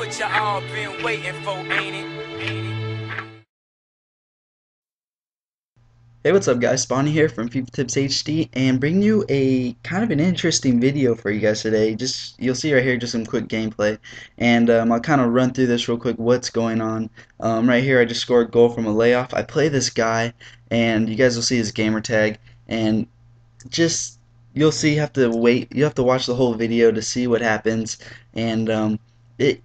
what you all been waiting for, ain't it? Hey, what's up guys? Bonnie here from FifaTipzHD and bringing you a kind of an interesting video for you guys today. Just you'll see right here just some quick gameplay, and I'll kind of run through this real quick what's going on. Right here I just scored a goal from a layoff. I play this guy and you guys will see his gamer tag, and just you'll see you have to watch the whole video to see what happens, and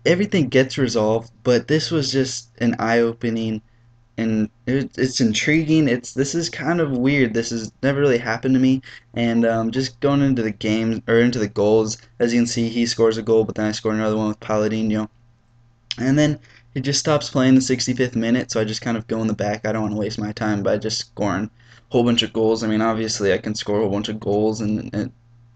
everything gets resolved, but this was just an eye-opening, and it's intriguing. This is kind of weird. This has never really happened to me. And just going into the game or into the goals, as you can see, he scores a goal, but then I score another one with Paladino, and then he just stops playing the 65th minute. So I just kind of go in the back. I don't want to waste my time by just scoring a whole bunch of goals. I mean, obviously I can score a whole bunch of goals and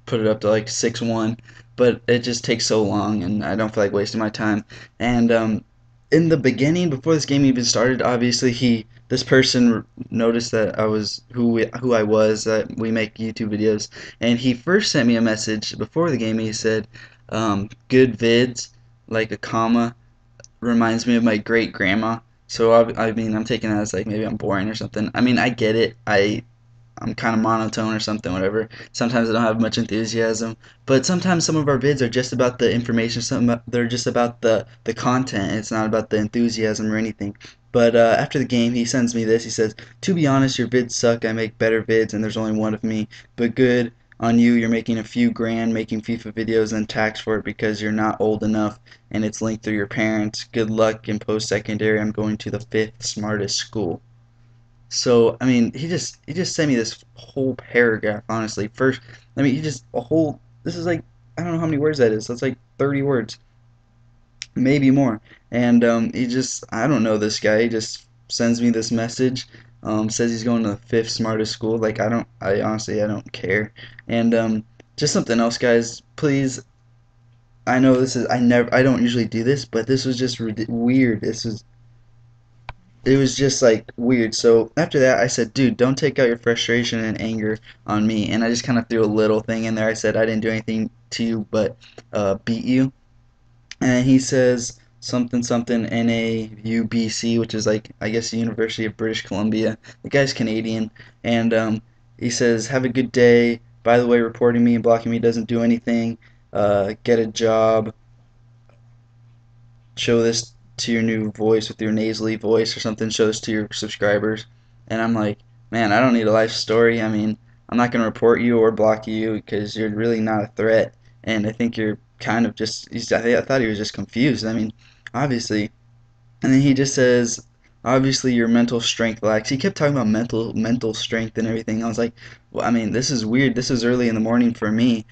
put it up to like 6-1, but it just takes so long, and I don't feel like wasting my time. And in the beginning, before this game even started, obviously this person noticed that I was who I was, that we make YouTube videos, and he first sent me a message before the game. He said, "Good vids," like a comma, reminds me of my great grandma. So I mean, I'm taking that as like maybe I'm boring or something. I mean, I get it. I'm kind of monotone or something, whatever. Sometimes I don't have much enthusiasm, but sometimes some of our vids are just about the information. They're just about the content. It's not about the enthusiasm or anything. But after the game, he sends me this. He says, "To be honest, your vids suck. I make better vids, and there's only one of me. But good on you. You're making a few grand making FIFA videos and taxed for it because you're not old enough, and it's linked through your parents. Good luck in post-secondary. I'm going to the fifth smartest school." So I mean, he just sent me this whole paragraph. Honestly, first, I mean, he just a whole. This is like, I don't know how many words that is. That's like 30 words, maybe more. And he just, I don't know this guy. He just sends me this message. Says he's going to the fifth smartest school. Like, I honestly I don't care. And just something else, guys. Please, I know this is I don't usually do this, but this was just weird. It was just like weird. So after that, I said, "Dude, don't take out your frustration and anger on me." And I just kind of threw a little thing in there. I said, "I didn't do anything to you but beat you." And he says something something NAUBC, which is like, I guess, the University of British Columbia. The guy's Canadian, and he says, "Have a good day. By the way, reporting me and blocking me doesn't do anything. Get a job. Show this to your new voice with your nasally voice or something. Show this to your subscribers." And I'm like, man, I don't need a life story. I mean, I'm not going to report you or block you because you're really not a threat. And I think you're kind of just, I thought he was just confused. I mean, obviously. And then he just says, "Obviously your mental strength lacks." He kept talking about mental strength and everything. I was like, well, I mean, this is weird. This is early in the morning for me.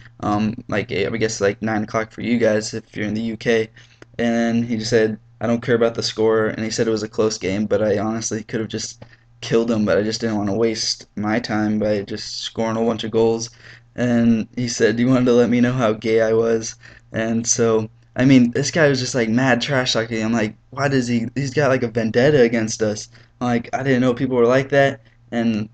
Like, I guess like 9 o'clock for you guys if you're in the UK. And he just said, "I don't care about the score," and he said it was a close game, but I honestly could have just killed him, but I just didn't want to waste my time by just scoring a bunch of goals. And he said he wanted to let me know how gay I was, and so I mean, this guy was just like mad trash talking. I'm like, why does he's got like a vendetta against us? I'm like, I didn't know people were like that, and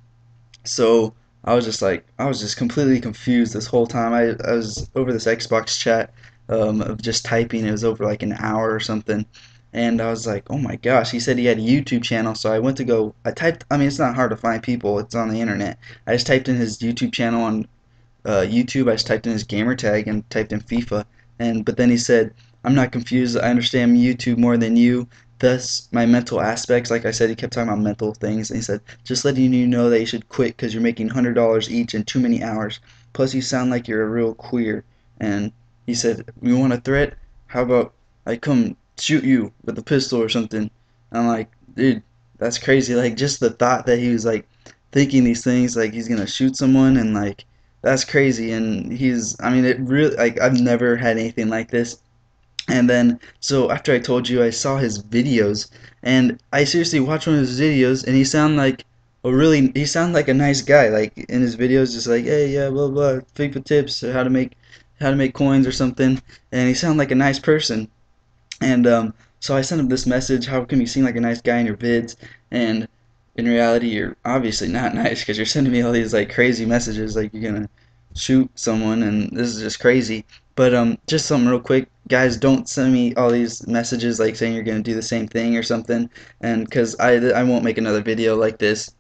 so I was just like, I was just completely confused this whole time. I was over this Xbox chat, of just typing. It was over like an hour or something. And I was like, oh my gosh. He said he had a YouTube channel. So I went to go, I typed, I mean, it's not hard to find people, it's on the internet. I just typed in his YouTube channel on YouTube. I just typed in his gamer tag and typed in FIFA, and but then he said, "I'm not confused. I understand YouTube more than you. Thus, my mental aspects." Like I said, he kept talking about mental things, and he said, "Just letting you know that you should quit because you're making $100 each in too many hours. Plus, you sound like you're a real queer." And he said, "You want a threat? How about I come shoot you with a pistol or something?" And I'm like, dude, that's crazy. Like, just the thought that he was like thinking these things, like he's gonna shoot someone, and like that's crazy. And I mean, it really, like, I've never had anything like this. And then, so after I told you, I saw his videos, and I seriously watched one of his videos, and he sounded like a nice guy. Like in his videos, just like, "Hey, yeah, blah blah, FIFA tips, or how to make coins or something," and he sounded like a nice person. And so I sent him this message: "How come you seem like a nice guy in your vids, and in reality you're obviously not nice because you're sending me all these like crazy messages like you're gonna shoot someone, and this is just crazy." But just something real quick, guys, don't send me all these messages like saying you're gonna do the same thing or something, and because I won't make another video like this.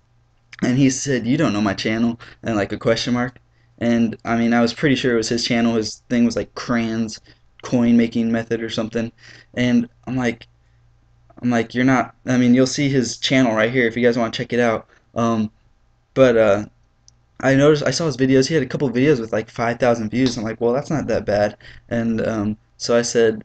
And he said, you don't know my channel, and like a question mark. And I mean, I was pretty sure it was his channel. His thing was like crayons coin making method or something. And I'm like, you're not. I mean, you'll see his channel right here if you guys want to check it out. But I noticed, I saw his videos. He had a couple videos with like 5,000 views. I'm like, well, that's not that bad. And so I said,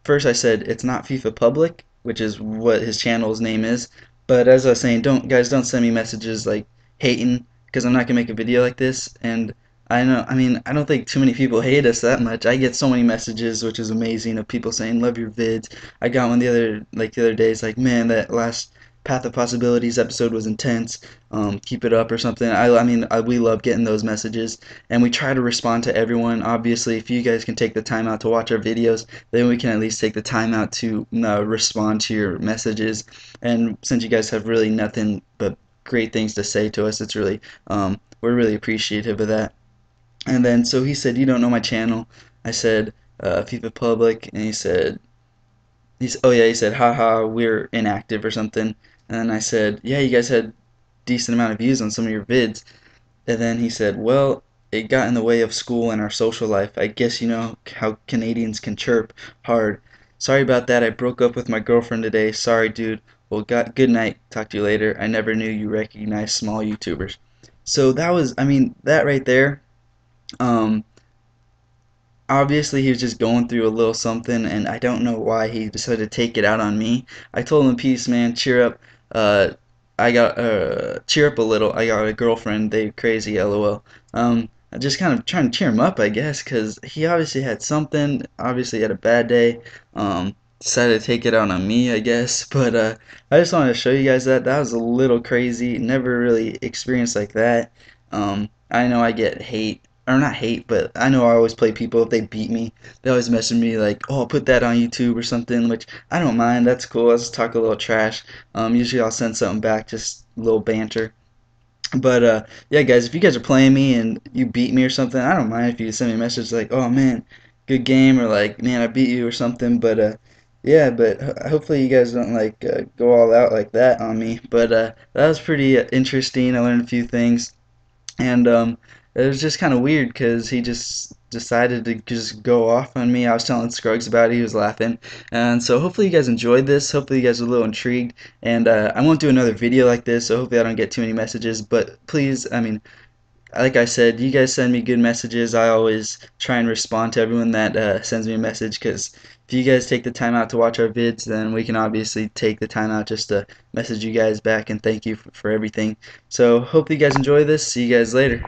first I said it's not FIFA Public, which is what his channel's name is. But as I was saying, don't send me messages like hating, because I'm not gonna make a video like this. And I know, I mean, I don't think too many people hate us that much. I get so many messages, which is amazing, of people saying love your vids. I got one the other day. It's like, man, that last Path of Possibilities episode was intense. Keep it up or something. We love getting those messages, and we try to respond to everyone. Obviously, if you guys can take the time out to watch our videos, then we can at least take the time out to respond to your messages. And since you guys have really nothing but great things to say to us, it's really we're really appreciative of that. And then so he said, you don't know my channel. I said, FIFA Public, and he said, haha, we're inactive or something. And I said, yeah, you guys had decent amount of views on some of your vids. And then he said, well, it got in the way of school and our social life. I guess you know how Canadians can chirp hard. Sorry about that. I broke up with my girlfriend today. Sorry, dude. Well, good night. Talk to you later. I never knew you recognized small YouTubers. So that was, I mean, that right there. Um, Obviously he was just going through a little something, and I don't know why he decided to take it out on me. I told him, peace, man, cheer up. uh I got cheer up a little, I got a girlfriend, they crazy, lol. I just kind of trying to cheer him up, I guess, because he obviously had something, obviously had a bad day. Decided to take it out on me, I guess. But I just wanted to show you guys that that was a little crazy, never really experienced like that. I know I get hate, or not hate, but I know I always play people if they beat me. They always message me like, "Oh, I'll put that on YouTube or something," which I don't mind. That's cool. Let's talk a little trash. Usually I'll send something back, just a little banter. But yeah, guys, if you guys are playing me and you beat me or something, I don't mind if you send me a message like, "Oh man, good game," or like, "Man, I beat you," or something. But yeah, but hopefully you guys don't like go all out like that on me. But that was pretty interesting. I learned a few things. And it was just kind of weird because he just decided to just go off on me. I was telling Scruggs about it, he was laughing. And so hopefully you guys enjoyed this. Hopefully you guys are a little intrigued. And I won't do another video like this, so hopefully I don't get too many messages. But please, I mean, like I said, you guys send me good messages. I always try and respond to everyone that sends me a message, because if you guys take the time out to watch our vids, then we can obviously take the time out just to message you guys back and thank you for everything. So hope you guys enjoy this. See you guys later.